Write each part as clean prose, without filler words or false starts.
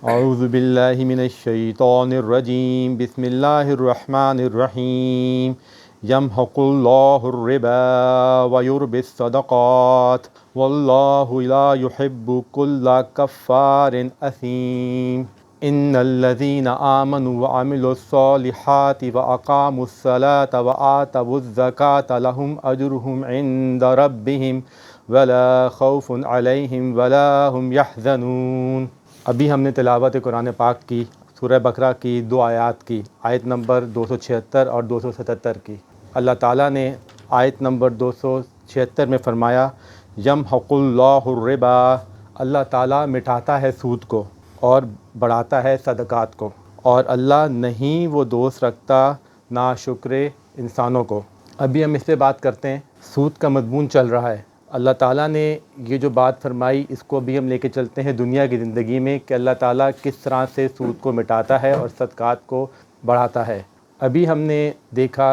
اعوذ باللہ من الشیطان الرجیم بسم اللہ الرحمن الرحیم یمحق اللہ الربا ویربی الصدقات واللہ لا يحب كل کفار اثیم ان الذین آمنوا وعملوا الصالحات واقاموا الصلاة وآتوا الزکاة لهم اجرهم عند ربهم ولا خوف علیہم ولا هم يحزنون۔ ابھی ہم نے تلاوت قرآن پاک کی سورہ بقرہ کی 2 آیات کی، آیت نمبر 276 اور 277 کی۔ اللہ تعالیٰ نے آیت نمبر 276 میں فرمایا یمحق اللہ الربا، اللہ تعالیٰ مٹاتا ہے سود کو اور بڑھاتا ہے صدقات کو، اور اللہ نہیں وہ دوست رکھتا ناشکر انسانوں کو۔ ابھی ہم اس پہ بات کرتے ہیں، سود کا مضمون چل رہا ہے۔ اللہ تعالیٰ نے یہ جو بات فرمائی اس کو بھی ہم لے کے چلتے ہیں دنیا کی زندگی میں کہ اللہ تعالیٰ کس طرح سے سود کو مٹاتا ہے اور صدقات کو بڑھاتا ہے۔ ابھی ہم نے دیکھا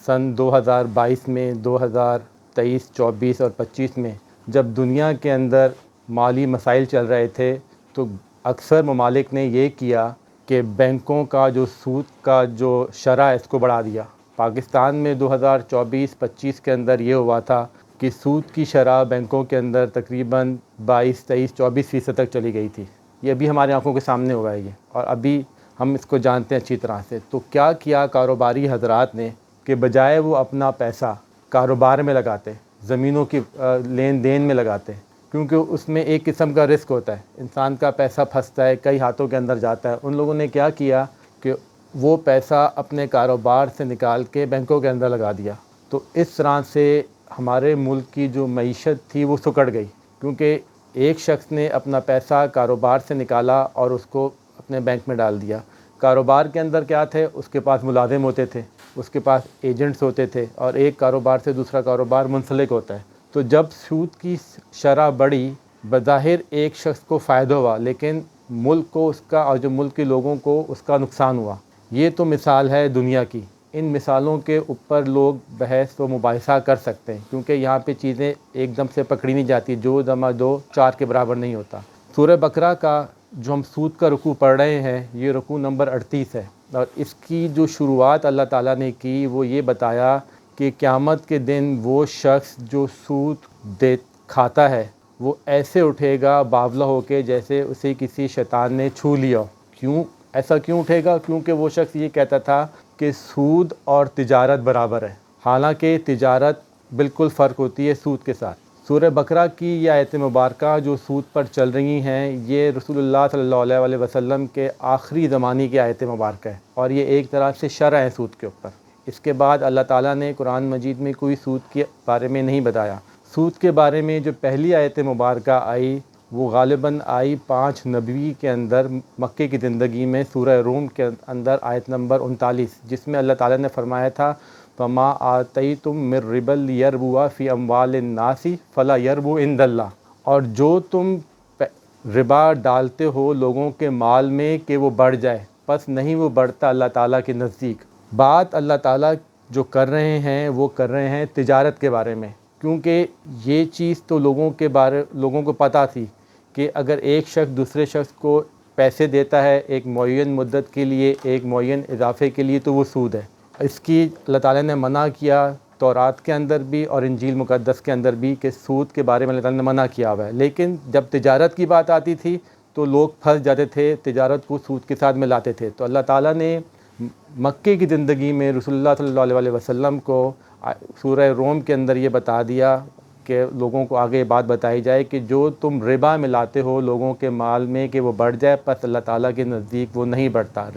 سن 2022 میں، 2023، 24 اور 25 میں جب دنیا کے اندر مالی مسائل چل رہے تھے تو اکثر ممالک نے یہ کیا کہ بینکوں کا جو سود کا جو شرح ہے اس کو بڑھا دیا۔ پاکستان میں 2024-25 کے اندر یہ ہوا تھا کہ سود کی شرح بینکوں کے اندر تقریباً 22، 23، 24% تک چلی گئی تھی۔ یہ ابھی ہماری آنکھوں کے سامنے ہوا ہے یہ، اور ابھی ہم اس کو جانتے ہیں اچھی طرح سے۔ تو کیا کیا کاروباری حضرات نے کہ بجائے وہ اپنا پیسہ کاروبار میں لگاتے، زمینوں کی لین دین میں لگاتے، کیونکہ اس میں ایک قسم کا رسک ہوتا ہے، انسان کا پیسہ پھنستا ہے، کئی ہاتھوں کے اندر جاتا ہے۔ ان لوگوں نے کیا کیا کہ وہ پیسہ اپنے کاروبار سے نکال کے بینکوں کے اندر لگا دیا۔ تو اس طرح سے ہمارے ملک کی جو معیشت تھی وہ سکڑ گئی، کیونکہ ایک شخص نے اپنا پیسہ کاروبار سے نکالا اور اس کو اپنے بینک میں ڈال دیا۔ کاروبار کے اندر کیا تھے، اس کے پاس ملازم ہوتے تھے، اس کے پاس ایجنٹس ہوتے تھے، اور ایک کاروبار سے دوسرا کاروبار منسلک ہوتا ہے۔ تو جب سود کی شرح بڑھی، بظاہر ایک شخص کو فائدہ ہوا، لیکن ملک کو اس کا اور جو ملک کے لوگوں کو اس کا نقصان ہوا۔ یہ تو مثال ہے دنیا کی۔ ان مثالوں کے اوپر لوگ بحث و مباحثہ کر سکتے ہیں، کیونکہ یہاں پہ چیزیں ایک دم سے پکڑی نہیں جاتی، جو دما دو 4 کے برابر نہیں ہوتا۔ سورہ بقرہ کا جو ہم سود کا رکوع پڑھ رہے ہیں یہ رکوع نمبر 38 ہے، اور اس کی جو شروعات اللہ تعالیٰ نے کی وہ یہ بتایا کہ قیامت کے دن وہ شخص جو سود کھاتا ہے وہ ایسے اٹھے گا باولا ہو کے جیسے اسے کسی شیطان نے چھو لیا۔ ایسا کیوں اٹھے گا؟ کیونکہ وہ شخص یہ کہتا تھا کہ سود اور تجارت برابر ہے، حالانکہ تجارت بالکل فرق ہوتی ہے سود کے ساتھ۔ سورہ بقرہ کی یہ آیت مبارکہ جو سود پر چل رہی ہیں یہ رسول اللہ صلی اللہ علیہ وسلم کے آخری زمانے کی آیت مبارکہ ہے، اور یہ ایک طرح سے شرح ہے سود کے اوپر۔ اس کے بعد اللہ تعالیٰ نے قرآن مجید میں کوئی سود کے بارے میں نہیں بتایا۔ سود کے بارے میں جو پہلی آیت مبارکہ آئی وہ غالباً آئی 5 نبوی کے اندر مکے کی زندگی میں، سورہ روم کے اندر آیت نمبر 39، جس میں اللہ تعالیٰ نے فرمایا تھا فَمَا آتَيْتُم مِّن رِّبًا لِيَرْبُوَ فِي أَمْوَالِ النَّاسِ فَلَا يَرْبُو عِندَ اللَّهِ، اور جو تم ربا ڈالتے ہو لوگوں کے مال میں کہ وہ بڑھ جائے، پس نہیں وہ بڑھتا اللہ تعالیٰ کے نزدیک۔ بات اللہ تعالیٰ جو کر رہے ہیں وہ کر رہے ہیں تجارت کے بارے میں، کیونکہ یہ چیز تو لوگوں کو پتہ تھی کہ اگر ایک شخص دوسرے شخص کو پیسے دیتا ہے ایک معین مدت کے لیے، ایک معین اضافے کے لیے، تو وہ سود ہے۔ اس کی اللہ تعالیٰ نے منع کیا تورات کے اندر بھی اور انجیل مقدس کے اندر بھی کہ سود کے بارے میں اللہ تعالیٰ نے منع کیا ہوا ہے، لیکن جب تجارت کی بات آتی تھی تو لوگ پھنس جاتے تھے، تجارت کو سود کے ساتھ ملاتے تھے۔ تو اللہ تعالیٰ نے مکے کی زندگی میں رسول اللہ صلی اللہ علیہ وسلم کو سورہ روم کے اندر یہ بتا دیا کہ لوگوں کو آگے یہ بات بتائی جائے کہ جو تم ربا ملاتے ہو لوگوں کے مال میں کہ وہ بڑھ جائے، پس اللہ تعالیٰ کے نزدیک وہ نہیں بڑھتا۔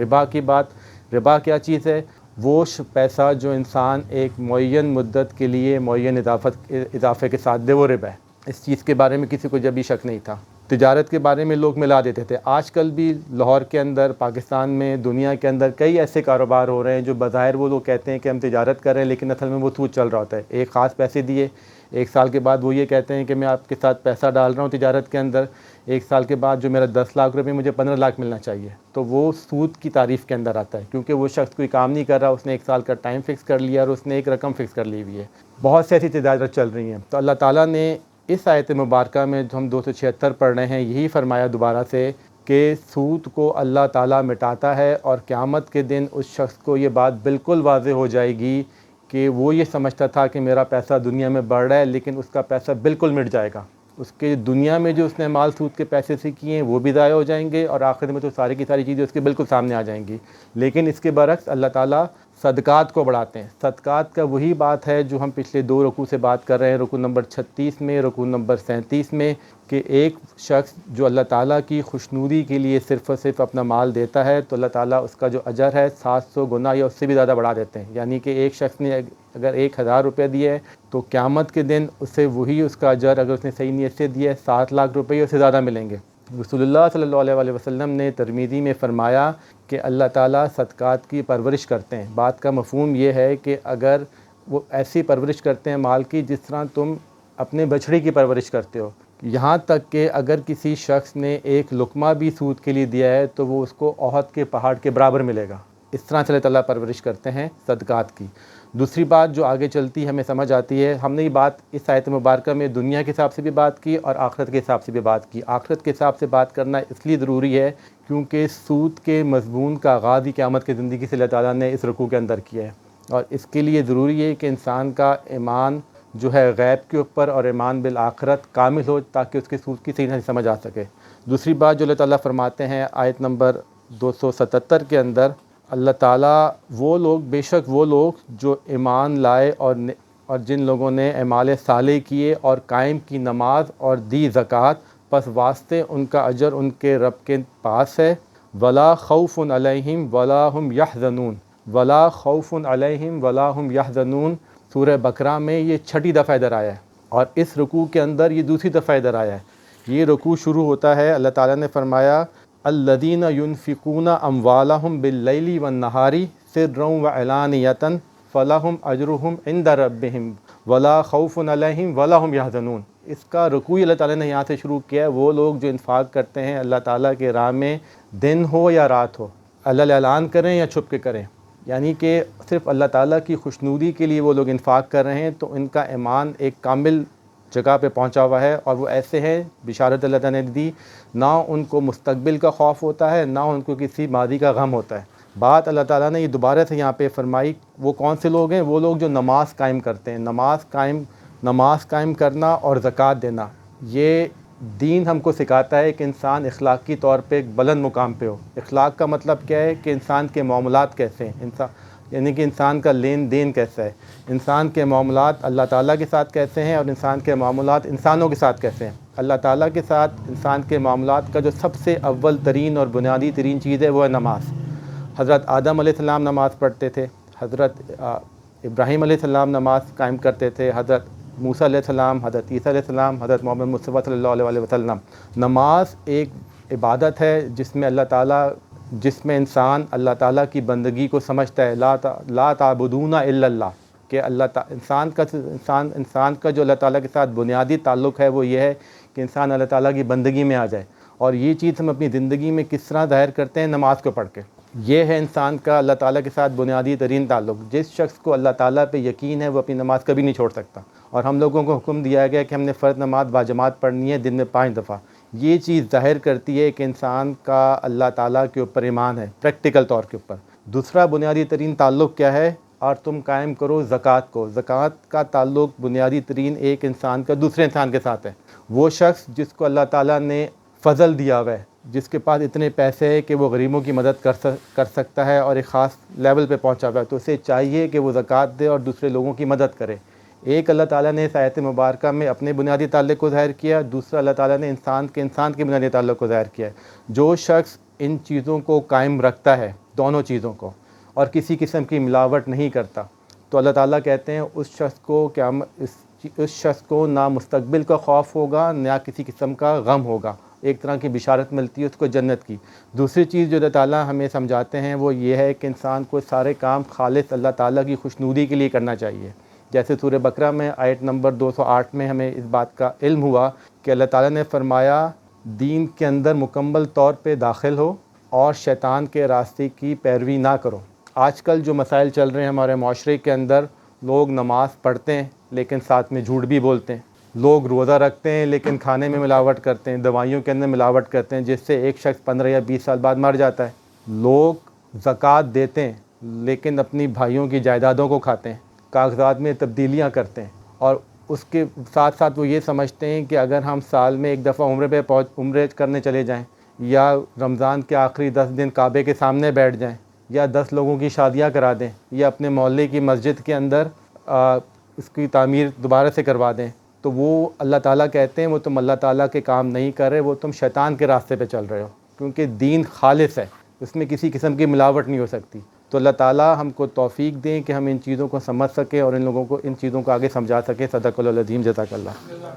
ربا کیا چیز ہے؟ وہ پیسہ جو انسان ایک معین مدت کے لیے معین اضافے کے ساتھ دے، وہ ربا ہے۔ اس چیز کے بارے میں کسی کو جب بھی شک نہیں تھا۔ تجارت کے بارے میں لوگ ملا دیتے تھے۔ آج کل بھی لاہور کے اندر، پاکستان میں، دنیا کے اندر کئی ایسے کاروبار ہو رہے ہیں جو بظاہر وہ لوگ کہتے ہیں کہ ہم تجارت کر رہے ہیں، لیکن اصل میں وہ سود چل رہا ہوتا ہے۔ ایک خاص پیسے دیے، 1 سال کے بعد وہ یہ کہتے ہیں کہ میں آپ کے ساتھ پیسہ ڈال رہا ہوں تجارت کے اندر، 1 سال کے بعد جو میرا 10 لاکھ روپے مجھے 15 لاکھ ملنا چاہیے۔ تو وہ سود کی تعریف کے اندر آتا ہے، کیونکہ وہ شخص کوئی کام نہیں کر رہا، اس نے 1 سال کا ٹائم فکس کر لیا اور اس نے ایک رقم فکس کر لی ہوئی ہے۔ بہت سی ایسی تجارت چل رہی ہیں۔ تو اللہ تعالیٰ نے اس آیت مبارکہ میں جو ہم 276 پڑھ رہے ہیں یہی فرمایا دوبارہ سے کہ سود کو اللہ تعالیٰ مٹاتا ہے، اور قیامت کے دن اس شخص کو یہ بات بالکل واضح ہو جائے گی کہ وہ یہ سمجھتا تھا کہ میرا پیسہ دنیا میں بڑھ رہا ہے، لیکن اس کا پیسہ بالکل مٹ جائے گا۔ اس کے دنیا میں جو اس نے مال سود کے پیسے سے کیے ہیں وہ بھی ضائع ہو جائیں گے، اور آخر میں تو ساری کی ساری چیزیں اس کے بالکل سامنے آ جائیں گی۔ لیکن اس کے برعکس اللہ تعالیٰ صدقات کو بڑھاتے ہیں۔ صدقات کا وہی بات ہے جو ہم پچھلے 2 رکوع سے بات کر رہے ہیں، رکوع نمبر 36 میں، رکوع نمبر 37 میں، کہ ایک شخص جو اللہ تعالیٰ کی خوشنودی کے لیے صرف اور صرف اپنا مال دیتا ہے تو اللہ تعالیٰ اس کا جو اجر ہے 700 گنا یا اس سے بھی زیادہ بڑھا دیتے ہیں۔ یعنی کہ ایک شخص نے اگر 1000 روپے دیے تو قیامت کے دن اسے وہی اس کا اجر، اگر اس نے صحیح نیت سے دیا 7 لاکھ روپے یا اس سے زیادہ ملیں گے۔ رسول اللہ صلی اللہ علیہ وسلم نے ترمذی میں فرمایا کہ اللہ تعالیٰ صدقات کی پرورش کرتے ہیں۔ بات کا مفہوم یہ ہے کہ اگر وہ ایسی پرورش کرتے ہیں مال کی جس طرح تم اپنے بچڑے کی پرورش کرتے ہو، یہاں تک کہ اگر کسی شخص نے ایک لقمہ بھی سود کے لیے دیا ہے تو وہ اس کو احد کے پہاڑ کے برابر ملے گا۔ اس طرح سے اللہ تعالیٰ پرورش کرتے ہیں صدقات کی۔ دوسری بات جو آگے چلتی ہمیں سمجھ آتی ہے، ہم نے یہ بات اس آیت مبارکہ میں دنیا کے حساب سے بھی بات کی اور آخرت کے حساب سے بھی بات کی۔ آخرت کے حساب سے بات کرنا اس لیے ضروری ہے کیونکہ سود کے مضمون کا آغاز ہی قیامت کی زندگی سے اللہ تعالیٰ نے اس رکوع کے اندر کیا ہے، اور اس کے لیے ضروری ہے کہ انسان کا ایمان جو ہے غیب کے اوپر اور ایمان بالآخرت کامل ہو تاکہ اس کے سود کی صحیح طرح سے سمجھ آ سکے۔ دوسری بات جو اللہ تعالیٰ فرماتے ہیں آیت نمبر 277 کے اندر، اللہ تعالیٰ بے شک وہ لوگ جو ایمان لائے اور جن لوگوں نے اعمال صالح کیے اور قائم کی نماز اور دی زکوٰۃ، پس واسطے ان کا اجر ان کے رب کے پاس ہے، ولا خوف علیہم ولا هم یحزنون، ولا خوف علیہم ولا هم یحزنون۔ سورہ بقرہ میں یہ 6 دفعہ ادھر آیا ہے، اور اس رکوع کے اندر یہ دوسری دفعہ ادھر آیا ہے۔ یہ رکوع شروع ہوتا ہے، اللہ تعالیٰ نے فرمایا الذین ينفقون اموالهم باللیل والنہار سرا وعلانیۃ فلہم اجرہم عند ربہم ولا خوف علیہم ولا هم یحزنون۔ اس کا رکوع اللہ تعالیٰ نے یہاں سے شروع کیا ہے۔ وہ لوگ جو انفاق کرتے ہیں اللہ تعالیٰ کے راہ میں، دن ہو یا رات ہو، اعلان کریں یا چھپ کے کریں، یعنی کہ صرف اللہ تعالیٰ کی خوشنودی کے لیے وہ لوگ انفاق کر رہے ہیں، تو ان کا ایمان ایک کامل جگہ پہ پہنچا ہوا ہے، اور وہ ایسے ہیں، بشارت اللہ تعالیٰ نے دی، نہ ان کو مستقبل کا خوف ہوتا ہے نہ ان کو کسی ماضی کا غم ہوتا ہے۔ بات اللہ تعالیٰ نے یہ دوبارہ سے یہاں پہ فرمائی، وہ کون سے لوگ ہیں؟ وہ لوگ جو نماز قائم کرتے ہیں۔ نماز قائم کرنا اور زکوٰۃ دینا، یہ دین ہم کو سکھاتا ہے کہ انسان اخلاقی طور پہ ایک بلند مقام پہ ہو۔ اخلاق کا مطلب کیا ہے کہ انسان کے معاملات کیسے ہیں، یعنی کہ انسان کا لین دین کیسا ہے، انسان کے معاملات اللہ تعالیٰ کے ساتھ کیسے ہیں، اور انسان کے معاملات انسانوں کے ساتھ کیسے ہیں۔ اللہ تعالیٰ کے ساتھ انسان کے معاملات کا جو سب سے اول ترین اور بنیادی ترین چیز ہے وہ ہے نماز۔ حضرت آدم علیہ السلام نماز پڑھتے تھے، حضرت ابراہیم علیہ السلام نماز قائم کرتے تھے، حضرت موسیٰ علیہ السلام، حضرت عیسیٰ علیہ السلام، حضرت محمد مصطفیٰ صلی اللہ علیہ وسلم۔ نماز ایک عبادت ہے جس میں انسان اللہ تعالیٰ کی بندگی کو سمجھتا ہے، لا تعبدون الا اللہ، کہ انسان کا جو اللہ تعالیٰ کے ساتھ بنیادی تعلق ہے وہ یہ ہے کہ انسان اللہ تعالیٰ کی بندگی میں آ جائے، اور یہ چیز ہم اپنی زندگی میں کس طرح ظاہر کرتے ہیں؟ نماز کو پڑھ کے۔ یہ ہے انسان کا اللہ تعالیٰ کے ساتھ بنیادی ترین تعلق۔ جس شخص کو اللہ تعالیٰ پہ یقین ہے وہ اپنی نماز کبھی نہیں چھوڑ سکتا، اور ہم لوگوں کو حکم دیا گیا کہ ہم نے فرض نماز باجماعت پڑھنی ہے دن میں 5 دفعہ۔ یہ چیز ظاہر کرتی ہے کہ انسان کا اللہ تعالیٰ کے اوپر ایمان ہے پریکٹیکل طور کے اوپر۔ دوسرا بنیادی ترین تعلق کیا ہے؟ اور تم قائم کرو زکوٰۃ کو۔ زکوٰۃ کا تعلق بنیادی ترین ایک انسان کا دوسرے انسان کے ساتھ ہے۔ وہ شخص جس کو اللہ تعالیٰ نے فضل دیا ہوا ہے، جس کے پاس اتنے پیسے ہے کہ وہ غریبوں کی مدد کر سکتا ہے اور ایک خاص لیول پہ پہنچا ہوا ہے، تو اسے چاہیے کہ وہ زکوٰۃ دے اور دوسرے لوگوں کی مدد کرے۔ ایک اللہ تعالیٰ نے اس آیت مبارکہ میں اپنے بنیادی تعلق کو ظاہر کیا، دوسرا اللہ تعالیٰ نے انسان کے بنیادی تعلق کو ظاہر کیا ہے۔ جو شخص ان چیزوں کو قائم رکھتا ہے، دونوں چیزوں کو، اور کسی قسم کی ملاوٹ نہیں کرتا، تو اللہ تعالیٰ کہتے ہیں اس شخص کو نہ مستقبل کا خوف ہوگا نہ کسی قسم کا غم ہوگا، ایک طرح کی بشارت ملتی ہے اس کو جنت کی۔ دوسری چیز جو اللہ تعالیٰ ہمیں سمجھاتے ہیں وہ یہ ہے کہ انسان کو سارے کام خالص اللہ تعالیٰ کی خوشنودی کے لیے کرنا چاہیے۔ جیسے سورہ بقرہ میں آیت نمبر 208 میں ہمیں اس بات کا علم ہوا کہ اللہ تعالیٰ نے فرمایا دین کے اندر مکمل طور پہ داخل ہو اور شیطان کے راستے کی پیروی نہ کرو۔ آج کل جو مسائل چل رہے ہیں ہمارے معاشرے کے اندر، لوگ نماز پڑھتے ہیں لیکن ساتھ میں جھوٹ بھی بولتے ہیں، لوگ روزہ رکھتے ہیں لیکن کھانے میں ملاوٹ کرتے ہیں، دوائیوں کے اندر ملاوٹ کرتے ہیں، جس سے ایک شخص 15 یا 20 سال بعد مر جاتا ہے۔ لوگ زکوٰۃ دیتے ہیں لیکن اپنی بھائیوں کی جائیدادوں کو کھاتے ہیں، کاغذات میں تبدیلیاں کرتے ہیں، اور اس کے ساتھ ساتھ وہ یہ سمجھتے ہیں کہ اگر ہم سال میں ایک دفعہ عمرے کرنے چلے جائیں، یا رمضان کے آخری 10 دن کعبے کے سامنے بیٹھ جائیں، یا 10 لوگوں کی شادیاں کرا دیں، یا اپنے محلے کی مسجد کے اندر اس کی تعمیر دوبارہ سے کروا دیں، تو وہ اللہ تعالیٰ کہتے ہیں وہ تم اللہ تعالیٰ کے کام نہیں کر رہے، وہ تم شیطان کے راستے پہ چل رہے ہو، کیونکہ دین خالص ہے، اس میں کسی قسم کی ملاوٹ نہیں ہو سکتی۔ تو اللہ تعالیٰ ہم کو توفیق دیں کہ ہم ان چیزوں کو سمجھ سکیں اور ان لوگوں کو ان چیزوں کو آگے سمجھا سکیں۔ صدق اللہ العظیم، جزاک اللہ۔